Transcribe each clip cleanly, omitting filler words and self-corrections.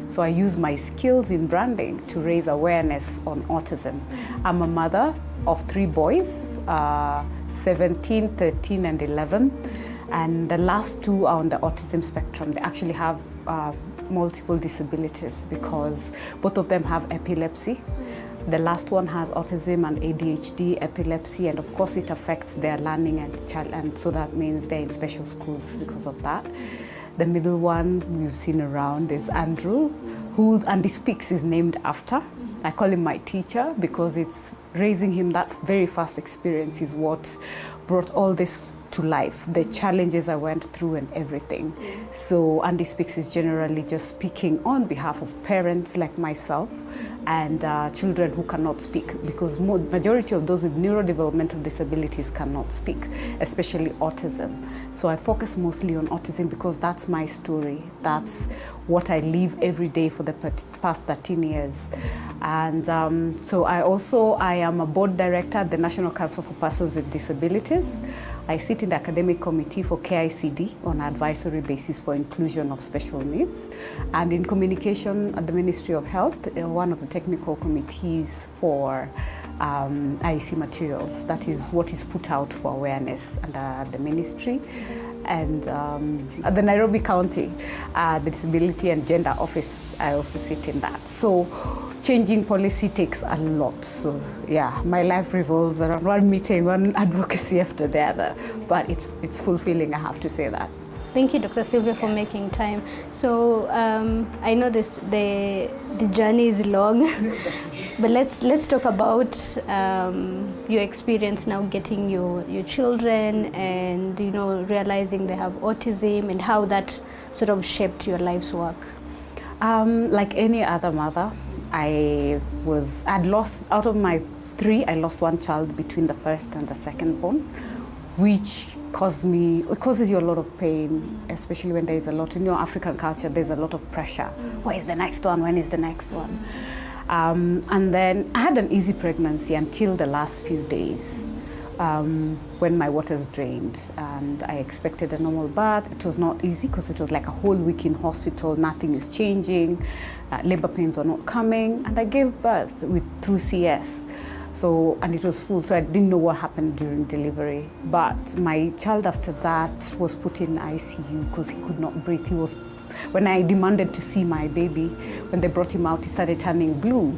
So I use my skills in branding to raise awareness on autism. I'm a mother of 3 boys, 17, 13, and 11. And the last 2 are on the autism spectrum. They actually have multiple disabilities because both of them have epilepsy. The last one has autism and ADHD, epilepsy, and of course it affects their learning and so that means they're in special schools because of that. The middle one we've seen around is Andrew, who Andy Speaks is named after. I call him my teacher because it's raising him, that very first experience is what brought all this to life, the challenges I went through and everything. So Andy Speaks is generally just speaking on behalf of parents like myself and children who cannot speak, because majority of those with neurodevelopmental disabilities cannot speak, especially autism. So I focus mostly on autism because that's my story. That's what I live every day for the past 13 years. And so I am a board director at the National Council for Persons with Disabilities. I sit in the academic committee for KICD on an advisory basis for inclusion of special needs, and in communication at the Ministry of Health, one of the technical committees for IEC materials. That is what is put out for awareness under the ministry. And at the Nairobi County, the Disability and Gender Office, I also sit in that. So changing policy takes a lot. So yeah, my life revolves around one meeting, one advocacy after the other. But it's fulfilling, I have to say that. Thank you, Dr. Sylvia, for making time. So I know the journey is long, but let's talk about your experience now getting your children and realizing they have autism and how that sort of shaped your life's work. Like any other mother, I'd lost, out of my 3, I lost 1 child between the first and the second born, which causes you a lot of pain, especially when there's a lot, in your African culture, there's a lot of pressure. Where is the next one? When is the next one? And then I had an easy pregnancy until the last few days when my waters drained, and I expected a normal birth. It was not easy because it was like a whole week in hospital, nothing is changing, labor pains were not coming, and I gave birth through CS. So, and it was full, so I didn't know what happened during delivery. But my child after that was put in ICU because he could not breathe. When I demanded to see my baby, when they brought him out, he started turning blue.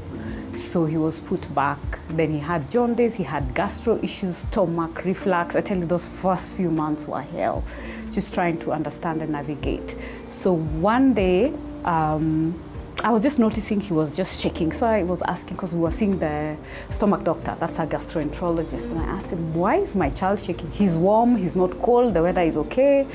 So he was put back. Then he had jaundice, he had gastro issues, stomach reflux. I tell you, those first few months were hell, just trying to understand and navigate. So one day, I was just noticing he was just shaking. So I was asking, because we were seeing the stomach doctor, that's a gastroenterologist. And I asked him, why is my child shaking? He's warm, he's not cold, the weather is okay.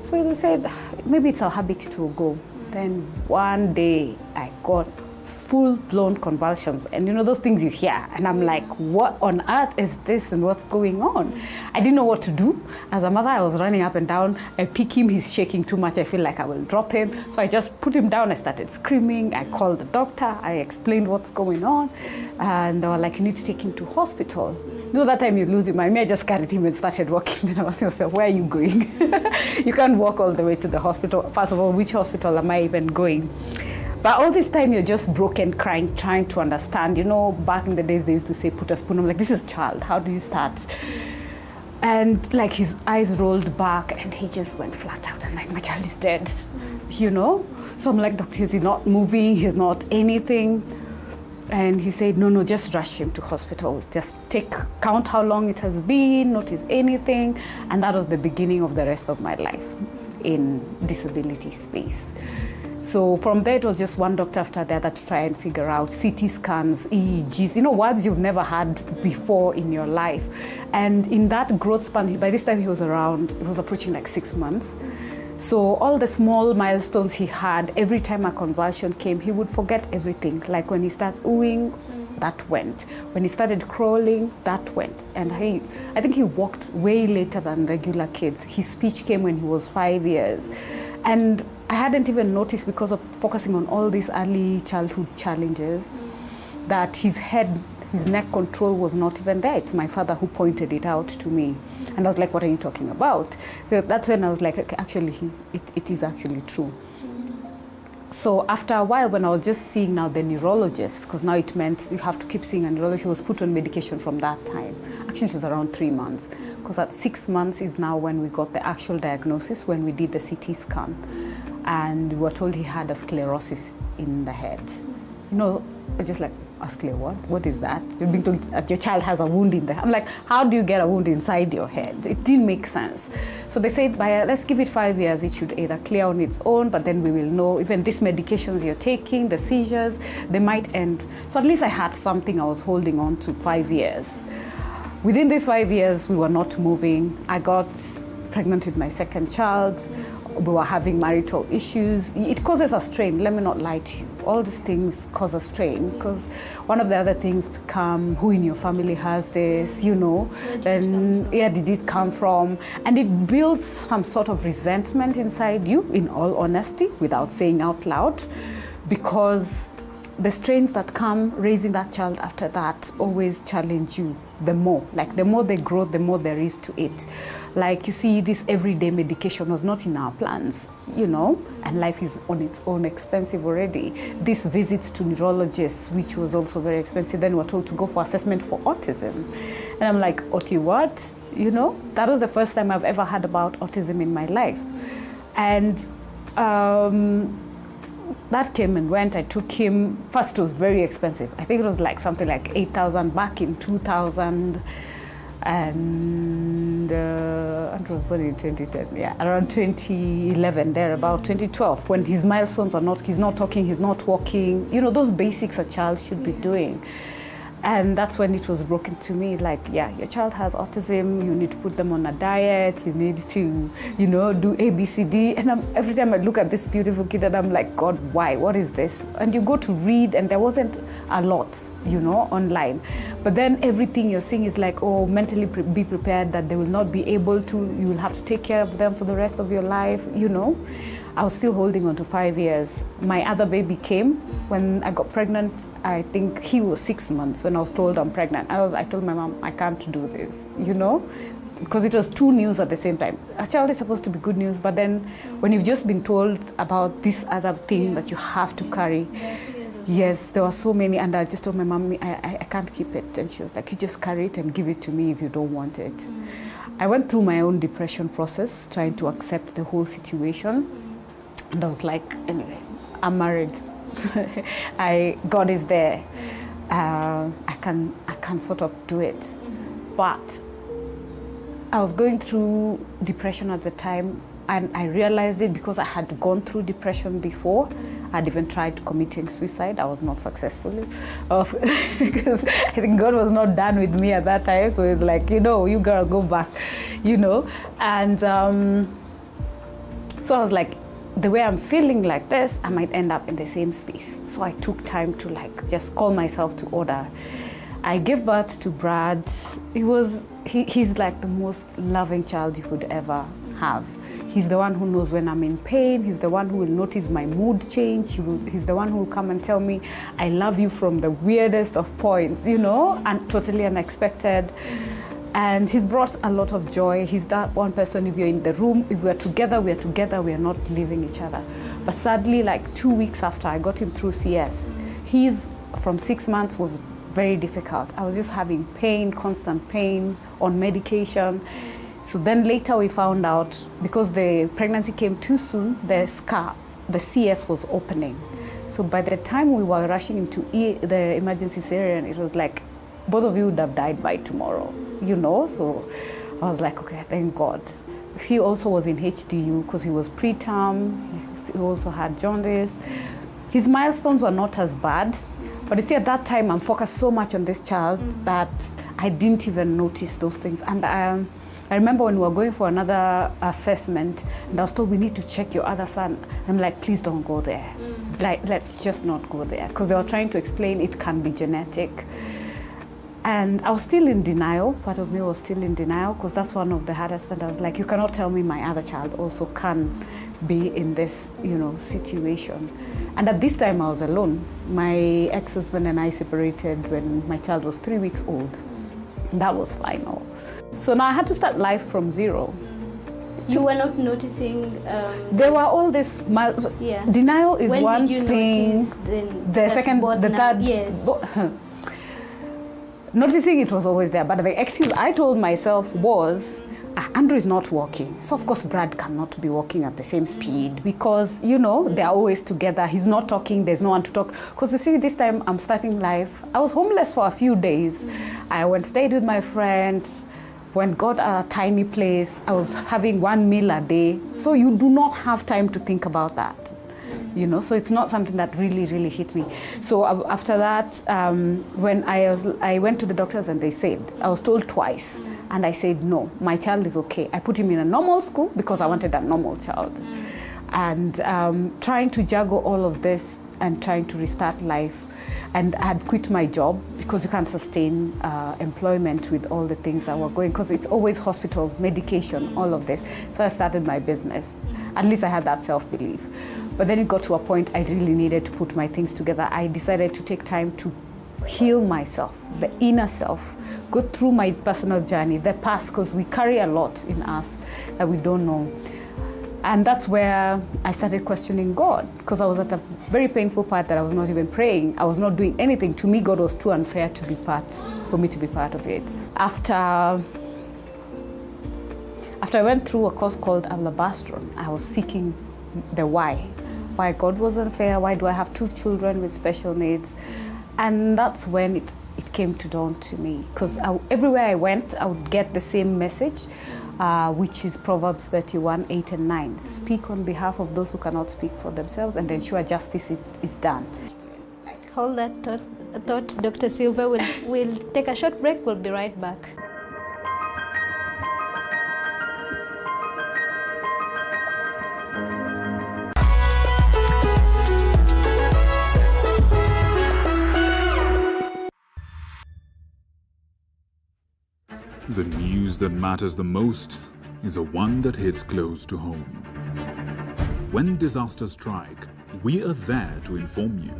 So he said, maybe it's our habit to go. Then one day I got full-blown convulsions, and those things you hear, and I'm like, what on earth is this and what's going on? I didn't know what to do. As a mother, I was running up and down. I pick him, he's shaking too much, I feel like I will drop him. So I just put him down, I started screaming, I called the doctor, I explained what's going on, and they were like, you need to take him to hospital. That time you lose your mind. I just carried him and started walking. And I was myself, where are you going? You can't walk all the way to the hospital. First of all, which hospital am I even going? But all this time you're just broken, crying, trying to understand. Back in the days they used to say, put a spoon. I'm like, this is a child, how do you start? And like his eyes rolled back and he just went flat out. And like, my child is dead, So I'm like, doctor, is he not moving? He's not anything. And he said, no, just rush him to hospital. Just count how long it has been, notice anything. And that was the beginning of the rest of my life in disability space. So from there, it was just one doctor after the other to try and figure out CT scans, EEGs, words you've never had before in your life. And in that growth span, by this time he was approaching like 6 months. So all the small milestones he had, every time a convulsion came, he would forget everything. Like when he starts oohing, that went. When he started crawling, that went. And I think he walked way later than regular kids. His speech came when he was 5 years. And I hadn't even noticed, because of focusing on all these early childhood challenges, that his neck control was not even there. It's my father who pointed it out to me. And I was like, what are you talking about? That's when I was like, actually, it is actually true. So after a while, when I was just seeing now the neurologist, because now it meant you have to keep seeing a neurologist, he was put on medication from that time. Actually, it was around 3 months, because at 6 months is now when we got the actual diagnosis, when we did the CT scan. And we were told he had a sclerosis in the head. You know, I just like, a sclero, what? What is that? You're being told that your child has a wound in the head. I'm like, how do you get a wound inside your head? It didn't make sense. So they said, let's give it 5 years. It should either clear on its own, but then we will know, even these medications you're taking, the seizures, they might end. So at least I had something I was holding on to 5 years. Within these 5 years, we were not moving. I got pregnant with my second child. We were having marital issues. It causes a strain, let me not lie to you. All these things cause a strain, because one of the other things become who in your family has this, you know, then where did it come from? And it builds some sort of resentment inside you, in all honesty, without saying out loud, because the strains that come raising that child after that always challenge you the more. Like the more they grow, the more there is to it. Like you see, this everyday medication was not in our plans, you know, and life is on its own expensive already. This visits to neurologists, which was also very expensive. Then we were told to go for assessment for autism. And I'm like, Oti, what? You know, that was the first time I've ever heard about autism in my life. And that came and went. I took him. First, it was very expensive. I think it was like something like 8,000 back in 2000. And I was born in 2010, yeah, around 2011, there about 2012, when his milestones are not, he's not talking, he's not walking, you know, those basics a child should be doing. And that's when it was broken to me, like, yeah, your child has autism, you need to put them on a diet, you need to, you know, do A, B, C, D. And every time I look at this beautiful kid and I'm like, God, why? What is this? And you go to read and there wasn't a lot, you know, online. But then everything you're seeing is like, oh, mentally be prepared that they will not be able to, you will have to take care of them for the rest of your life, you know. I was still holding on to 5 years. My other baby came when I got pregnant. I think he was 6 months when I was told I'm pregnant. I told my mom, I can't do this, you know, because it was two news at the same time. A child is supposed to be good news, but then when you've just been told about this other thing that you have to carry, yes, there were so many, and I just told my mom, I can't keep it. And she was like, you just carry it and give it to me if you don't want it. I went through my own depression process, trying to accept the whole situation. And I was like, anyway, I'm married. God is there. I can sort of do it. But I was going through depression at the time, and I realized it because I had gone through depression before. I'd even tried committing suicide. I was not successful because I think God was not done with me at that time. So it's like, you know, you gotta go back, you know. And so I was like, the way I'm feeling like this, I might end up in the same space. So I took time to like just call myself to order. I gave birth to Brad. He's like the most loving child you could ever have. He's the one who knows when I'm in pain. He's the one who will notice my mood change. He's the one who will come and tell me, I love you from the weirdest of points, you know, and totally unexpected. And he's brought a lot of joy. He's that one person, if you're in the room, if we're together, we're together, we're not leaving each other. But sadly, like 2 weeks after I got him through CS, he's from 6 months was very difficult. I was just having pain, constant pain on medication. So then later we found out, because the pregnancy came too soon, the CS was opening. So by the time we were rushing him to the emergency cesarean, it was like, both of you would have died by tomorrow, you know? So I was like, okay, thank God. He also was in HDU because he was preterm. He also had jaundice. His milestones were not as bad. But you see, at that time, I'm focused so much on this child that I didn't even notice those things. And I remember when we were going for another assessment, and I was told, we need to check your other son. And I'm like, please don't go there. Like, let's just not go there. Because they were trying to explain it can be genetic. And I was still in denial. Part of me was still in denial, because that's one of the hardest things. I was like, you cannot tell me my other child also can be in this, you know, situation. And at this time, I was alone. My ex-husband and I separated when my child was 3 weeks old. That was final. So now I had to start life from zero. You were not noticing. There were all this Yeah. denial is when one did you thing. Notice The second, the third. Yes. Noticing it was always there, but the excuse I told myself was, Andrew is not walking, so of course Brad cannot be walking at the same speed because, you know, they're always together. He's not talking, there's no one to talk. Because you see, this time I'm starting life. I was homeless for a few days. I went stayed with my friend, went got a tiny place. I was having 1 meal a day. So you do not have time to think about that. You know, so it's not something that really hit me. So after that, when I went to the doctors and they said, I was told twice, and I said, no, my child is okay. I put him in a normal school because I wanted a normal child. And trying to juggle all of this and trying to restart life. And I had quit my job because you can't sustain employment with all the things that were going, because it's always hospital, medication, all of this. So I started my business. At least I had that self-belief. But then it got to a point I really needed to put my things together. I decided to take time to heal myself, the inner self, go through my personal journey, the past, because we carry a lot in us that we don't know. And that's where I started questioning God, because I was at a very painful part that I was not even praying. I was not doing anything. To me, God was too unfair for me to be part of it. After I went through a course called Alabastron, I was seeking the why God was unfair, why do I have 2 children with special needs? And that's when it came to dawn to me, because everywhere I went, I would get the same message, which is Proverbs 31, 8 and 9. Speak on behalf of those who cannot speak for themselves and ensure justice is done. Hold that thought, Dr. Silva. We'll take a short break. We'll be right back. The news that matters the most is the one that hits close to home. When disasters strike, we are there to inform you.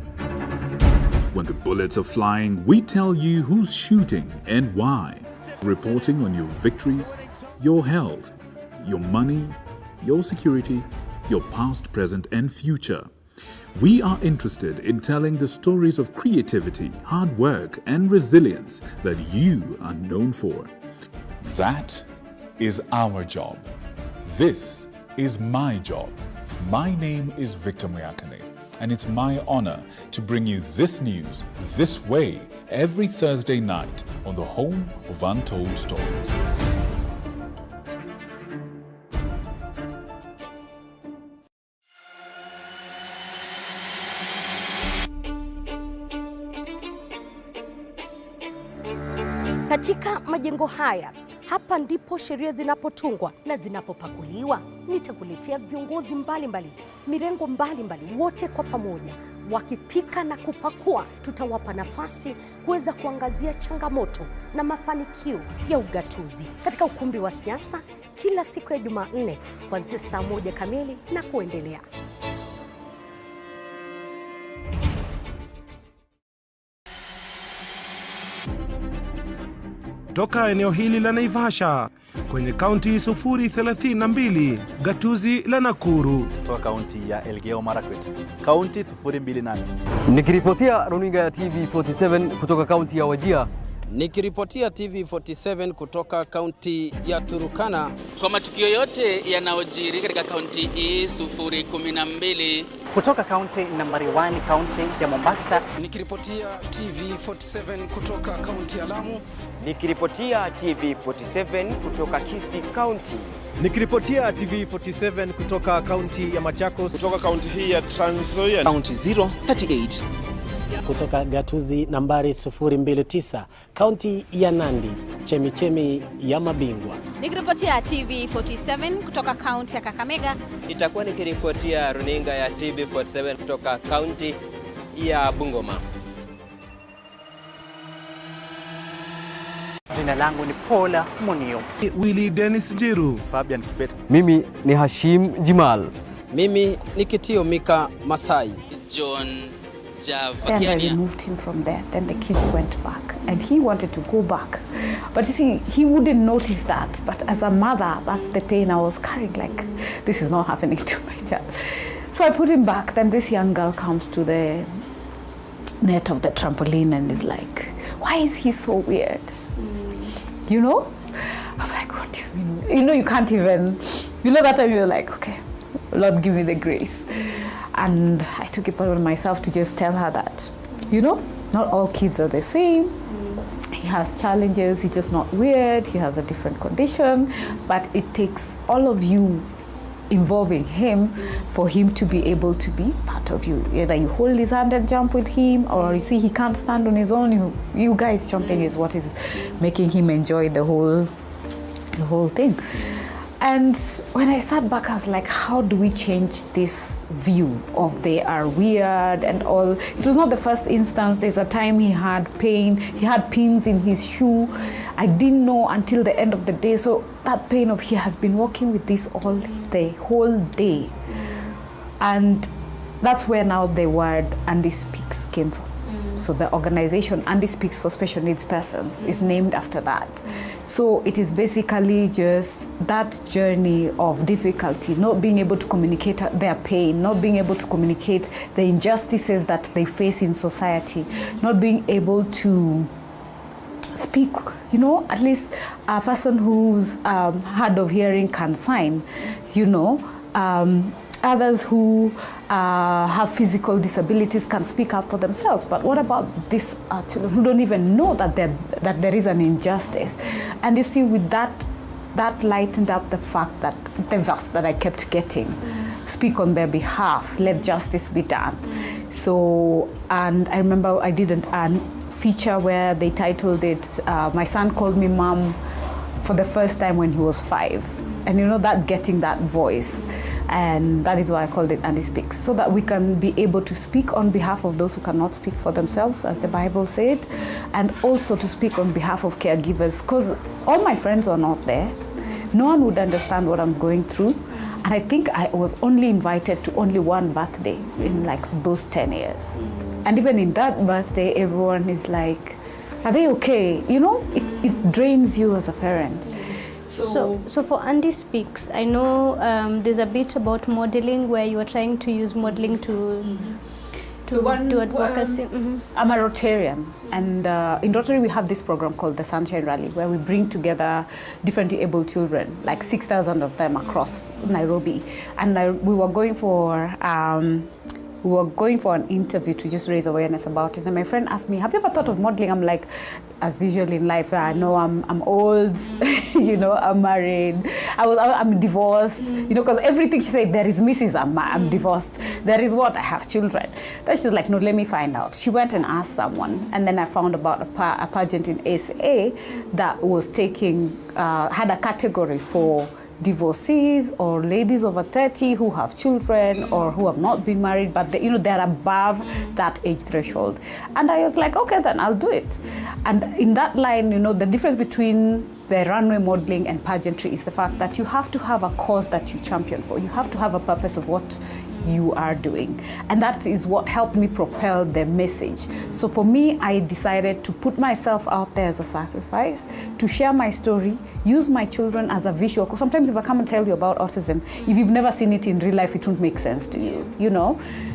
When the bullets are flying, we tell you who's shooting and why. Reporting on your victories, your health, your money, your security, your past, present, and future. We are interested in telling the stories of creativity, hard work, and resilience that you are known for. That is our job. This is my job. My name is Victor Muyakane, and it's my honor to bring you this news this way every Thursday night on the home of Untold Stories. Katika majengo haya, hapa ndipo sheria zinapotungwa na zinapopakuliwa. Nitakuletea viongozi mbalimbali, mirengo mbalimbali, wote kwa pamoja wakipika na kupakua. Tutawapa nafasi kuweza kuangazia changamoto na mafanikio ya ugatuzi katika ukumbi wa siasa kila siku ya Jumanne kuanzia saa 1 kamili na kuendelea. Toka eneo hili la Naivasha kwenye kaunti 032, gatuzi la Nakuru. Kutoka kaunti ya Elgeyo Marakwet, kaunti 028. Nikiripotia runinga ya TV47 kutoka kaunti ya Wajir. Nikiripotia TV47 kutoka kaunti ya Turukana. Kwa matukio yote yanayojiri katika kaunti hii 012. Kutoka kaunti nambari 1, kaunti ya Mombasa. Nikiripotia TV47 kutoka kaunti ya Lamu. Nikiripotia TV47 kutoka Kisii County. Nikiripotia TV47 kutoka kaunti ya Machakos. Kutoka kaunti hii ya Trans Nzoia. Kaunti 038. Kutoka gatuzi nambari 029, kaunti ya Nandi, chemichemi ya mabingwa. Nikiripotia TV47 kutoka kaunti ya Kakamega. Itakuwa nikiripotia runinga ya TV47 kutoka kaunti ya Bungoma. Jina langu ni Paula Munio. Willy Dennis Jiru. Fabian Kipet. Mimi ni Hashim Jimal. Mimi ni Kitio Mika Masai. John Then I removed him from there. Then the kids went back and he wanted to go back. But you see, he wouldn't notice that. But as a mother, that's the pain I was carrying, like, this is not happening to my child. So I put him back. Then this young girl comes to the net of the trampoline and is like, why is he so weird? You know? I'm like, what do you mean? You know, you can't even, you know, that time you're like, okay, Lord, give me the grace. And I took it upon myself to just tell her that, you know, not all kids are the same. He has challenges, he's just not weird, he has a different condition, but it takes all of you involving him for him to be able to be part of you. Either you hold his hand and jump with him, or you see he can't stand on his own, you guys jumping is what is making him enjoy the whole thing. And when I sat back, I was like, how do we change this view of they are weird and all? It was not the first instance. There's a time he had pain, he had pins in his shoe. I didn't know until the end of the day. So that pain of he has been walking with this all the whole day. And that's where now the word Andy Speaks came from. So the organization Andy Speaks for Special Needs Persons is named after that. So it is basically just that journey of difficulty, not being able to communicate their pain, not being able to communicate the injustices that they face in society, not being able to speak, you know, at least a person who's hard of hearing can sign, you know, others who have physical disabilities can speak up for themselves. But what about these children who don't even know that there is an injustice? And you see, with that lightened up the fact that the verse that I kept getting, speak on their behalf, let justice be done. So, and I remember I did a feature where they titled it, My Son Called Me Mom for the first time when he was 5. And you know, that getting that voice. And that is why I called it Andy Speaks, so that we can be able to speak on behalf of those who cannot speak for themselves, as the Bible said, and also to speak on behalf of caregivers, because all my friends were not there. No one would understand what I'm going through. And I think I was only invited to only one birthday in like those 10 years. And even in that birthday, everyone is like, are they okay? You know, it drains you as a parent. So for Andy Speaks, I know there's a bit about modeling where you are trying to use modeling to do advocacy. I'm a Rotarian, and in Rotary we have this program called the Sunshine Rally, where we bring together differently able children, like 6,000 of them across Nairobi. And we were going for an interview to just raise awareness about it. And my friend asked me, have you ever thought of modeling? I'm like, as usual in life, I know I'm old, you know, I'm married, I'm divorced, you know, because everything she said, there is Mrs. I'm divorced, there is what, I have children. Then she's like, no, let me find out. She went and asked someone, and then I found about a pageant in SA that was had a category for divorcees or ladies over 30 who have children or who have not been married, but they're above that age threshold. And I was like, okay, then I'll do it. And in that line, the difference between the runway modeling and pageantry is the fact that you have to have a cause that you champion for. You have to have a purpose of what you are doing. And that is what helped me propel the message. So for me, I decided to put myself out there as a sacrifice, to share my story, use my children as a visual. Because sometimes if I come and tell you about autism, if you've never seen it in real life, it won't make sense to you,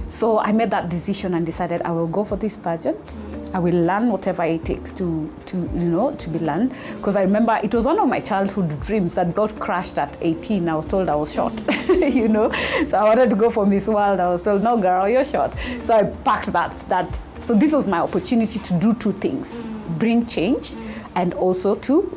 So I made that decision and decided I will go for this pageant. I will learn whatever it takes to be learned. Because I remember it was one of my childhood dreams that got crushed at 18. I was told I was short, So I wanted to go for Miss World. I was told, no, girl, you're short. So I packed that. So this was my opportunity to do two things: bring change and also to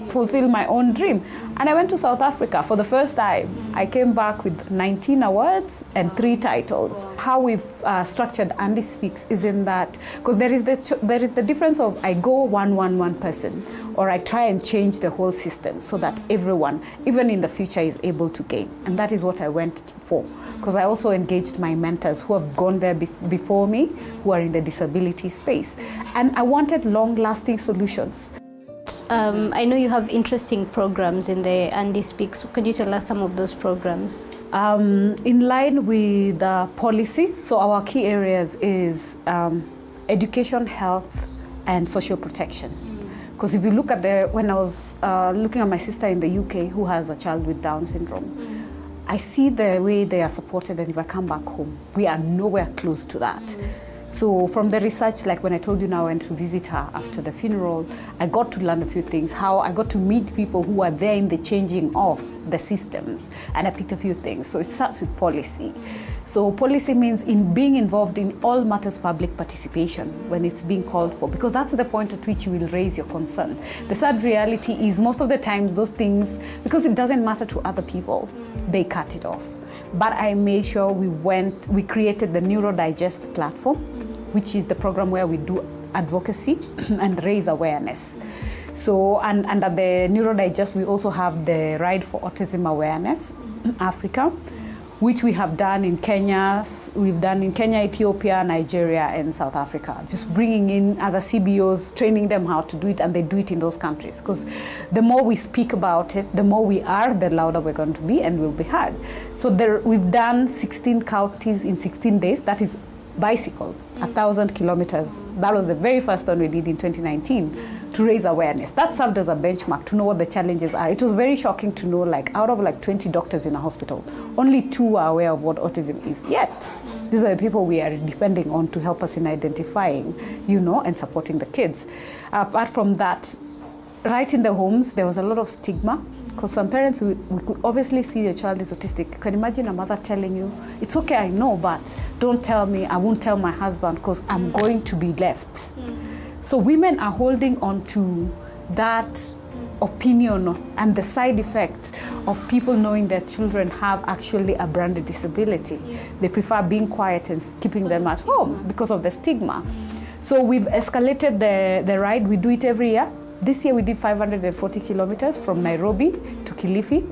fulfill my own dream. And I went to South Africa for the first time. I came back with 19 awards and 3 titles. How we've structured Andy Speaks is in that, because there is the difference of I go one person, or I try and change the whole system so that everyone, even in the future, is able to gain. And that is what I went for, because I also engaged my mentors who have gone there before me, who are in the disability space. And I wanted long-lasting solutions. I know you have interesting programs in the Andy Speaks. Can you tell us some of those programs? In line with the policy, so our key areas is education, health, and social protection. Because if you look at when I was looking at my sister in the UK who has a child with Down syndrome, I see the way they are supported, and if I come back home, we are nowhere close to that. So from the research, like when I told you now I went to visit her after the funeral, I got to learn a few things, how I got to meet people who are there in the changing of the systems, and I picked a few things. So it starts with policy. So policy means in being involved in all matters public participation when it's being called for, because that's the point at which you will raise your concern. The sad reality is most of the times those things, because it doesn't matter to other people, they cut it off. But I made sure we created the Neurodigest platform, which is the program where we do advocacy and raise awareness. So, and under the Neurodigest, we also have the Ride for Autism Awareness Africa, which we have done in Kenya. We've done in Kenya, Ethiopia, Nigeria, and South Africa. Just bringing in other CBOs, training them how to do it, and they do it in those countries. Because the more we speak about it, the more we are, the louder we're going to be, and we'll be heard. So we've done 16 counties in 16 days. That is bicycle, 1,000 kilometers. That was the very first one we did in 2019 to raise awareness. That served as a benchmark to know what the challenges are. It was very shocking to know, like, out of like 20 doctors in a hospital, only 2 are aware of what autism is. Yet, these are the people we are depending on to help us in identifying, and supporting the kids. Apart from that, right in the homes, there was a lot of stigma. Because some parents, we could obviously see your child is autistic. You can imagine a mother telling you, it's okay, I know, but don't tell me, I won't tell my husband because I'm going to be left. So women are holding on to that opinion and the side effects of people knowing their children have actually a branded disability. They prefer being quiet and keeping them at home because of the stigma. So we've escalated the ride. We do it every year. This year we did 540 kilometers from Nairobi to Kilifi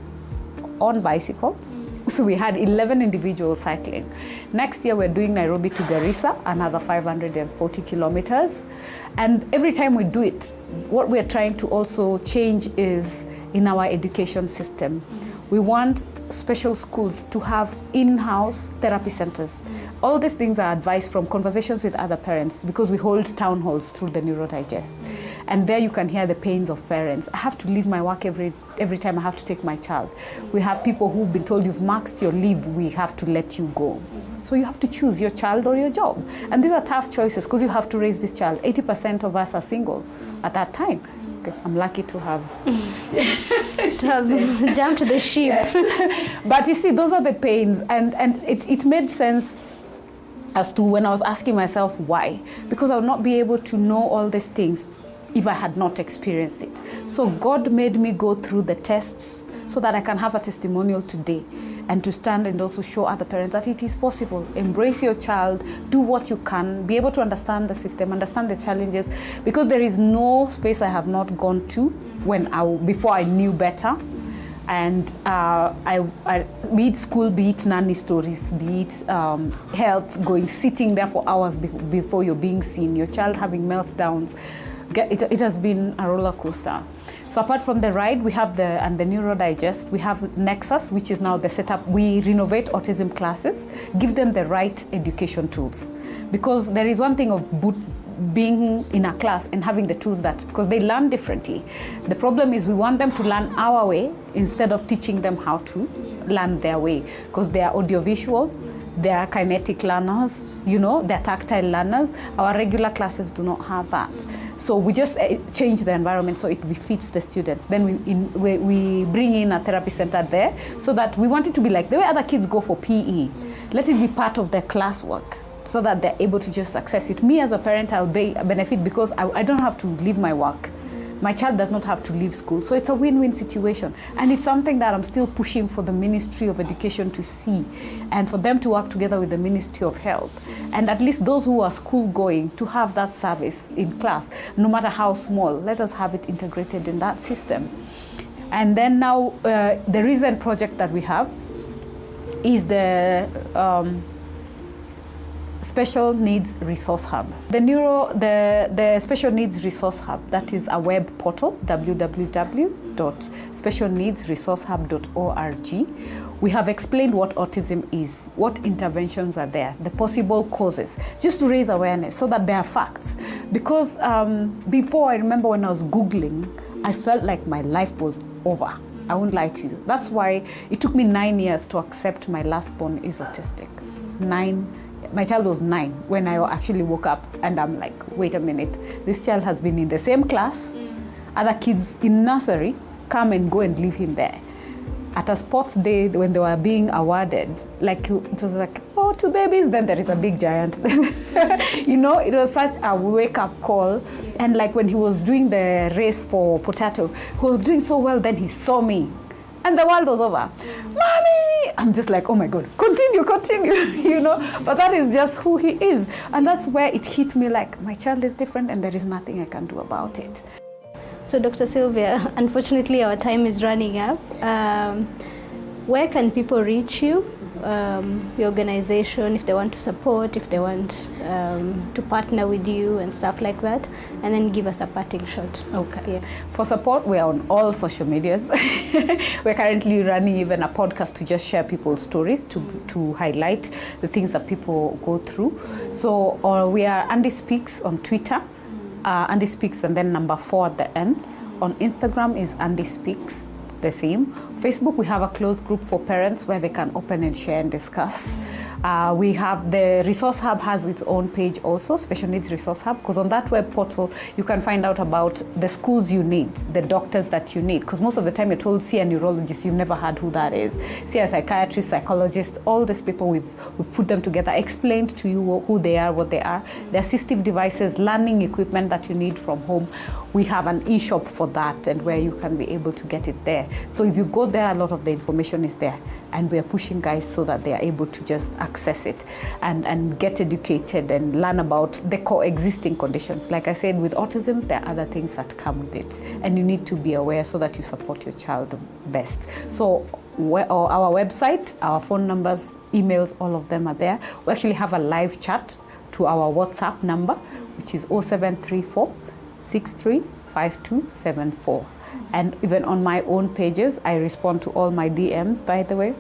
on bicycles. So we had 11 individuals cycling. Next year we're doing Nairobi to Garissa, another 540 kilometers. And every time we do it, what we're trying to also change is in our education system. We want special schools to have in-house therapy centers. All these things are advised from conversations with other parents, because we hold town halls through the Neurodigest. And there you can hear the pains of parents. I have to leave my work every time I have to take my child. We have people who've been told, you've maxed your leave, we have to let you go. So you have to choose your child or your job. And these are tough choices because you have to raise this child. 80% of us are single at that time. Okay, I'm lucky to have jumped the ship. Yes. But you see, those are the pains. And it made sense as to when I was asking myself why. Because I would not be able to know all these things if I had not experienced it. So God made me go through the tests so that I can have a testimonial today and to stand and also show other parents that it is possible. Embrace your child, do what you can, be able to understand the system, understand the challenges, because there is no space I have not gone to before I knew better. And be it school, be it nanny stories, be it health, sitting there for hours before you're being seen, your child having meltdowns. It has been a roller coaster. So apart from the ride, we have the Neurodigest, we have Nexus, which is now the setup. We renovate autism classes, give them the right education tools. Because there is one thing of being in a class and having the tools because they learn differently. The problem is we want them to learn our way instead of teaching them how to learn their way. Because they are audiovisual, they are kinetic learners, they're tactile learners. Our regular classes do not have that. So we just change the environment so it befits the students. Then we bring in a therapy center there so that we want it to be like the way other kids go for PE. Let it be part of their classwork so that they're able to just access it. Me as a parent, I'll benefit because I don't have to leave my work. My child does not have to leave school. So it's a win-win situation. And it's something that I'm still pushing for the Ministry of Education to see and for them to work together with the Ministry of Health. And at least those who are school going to have that service in class, no matter how small, let us have it integrated in that system. And then now the recent project that we have is the Special Needs Resource Hub. The Special Needs Resource Hub, that is a web portal, www.specialneedsresourcehub.org, We have explained what autism is, what interventions are there, the possible causes, just to raise awareness so that there are facts. Because before, I remember when I was Googling, I felt like my life was over. I won't lie to you. That's why it took me 9 years to accept my last born is autistic. 9. My child was 9 when I actually woke up, and I'm like, wait a minute, this child has been in the same class. Other kids in nursery come and go and leave him there. At a sports day when they were being awarded, like it was like, oh, 2 babies, then there is a big giant. You know, it was such a wake-up call. And like when he was doing the race for potato, he was doing so well, then he saw me. And the world was over. Mommy! I'm just like, oh my God, continue, you know? But that is just who he is. And that's where it hit me like, my child is different and there is nothing I can do about it. So Dr. Sylvia, unfortunately our time is running up. Where can people reach you, your organization, if they want to support, if they want to partner with you and stuff like that, and then give us a parting shot. Okay. Yeah. For support, we are on all social medias. We're currently running even a podcast to just share people's stories, to highlight the things that people go through. So we are Andy Speaks on Twitter, Andy Speaks and then number 4 at the end. On Instagram is Andy Speaks, the same. Facebook, we have a closed group for parents where they can open and share and discuss. We have the Resource Hub has its own page also, Special Needs Resource Hub, because on that web portal, you can find out about the schools you need, the doctors that you need, because most of the time you're told, see a neurologist, you've never heard who that is. See a psychiatrist, psychologist, all these people, we've put them together, explained to you who they are, what they are, the assistive devices, learning equipment that you need from home. We have an e-shop for that and where you can be able to get it there. So if you go there, a lot of the information is there. And we are pushing guys so that they are able to just access it and get educated and learn about the coexisting conditions. Like I said, with autism, there are other things that come with it. And you need to be aware so that you support your child best. So our website, our phone numbers, emails, all of them are there. We actually have a live chat to our WhatsApp number, which is 0734 635274. And even on my own pages, I respond to all my DMs, by the way.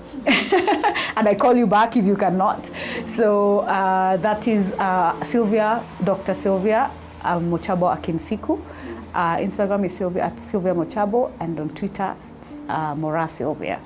And I call you back if you cannot. So that is Sylvia, Dr. Sylvia Mochabo Akinsiku. Instagram is Sylvia at Sylvia Mochabo, and on Twitter, Mora Sylvia.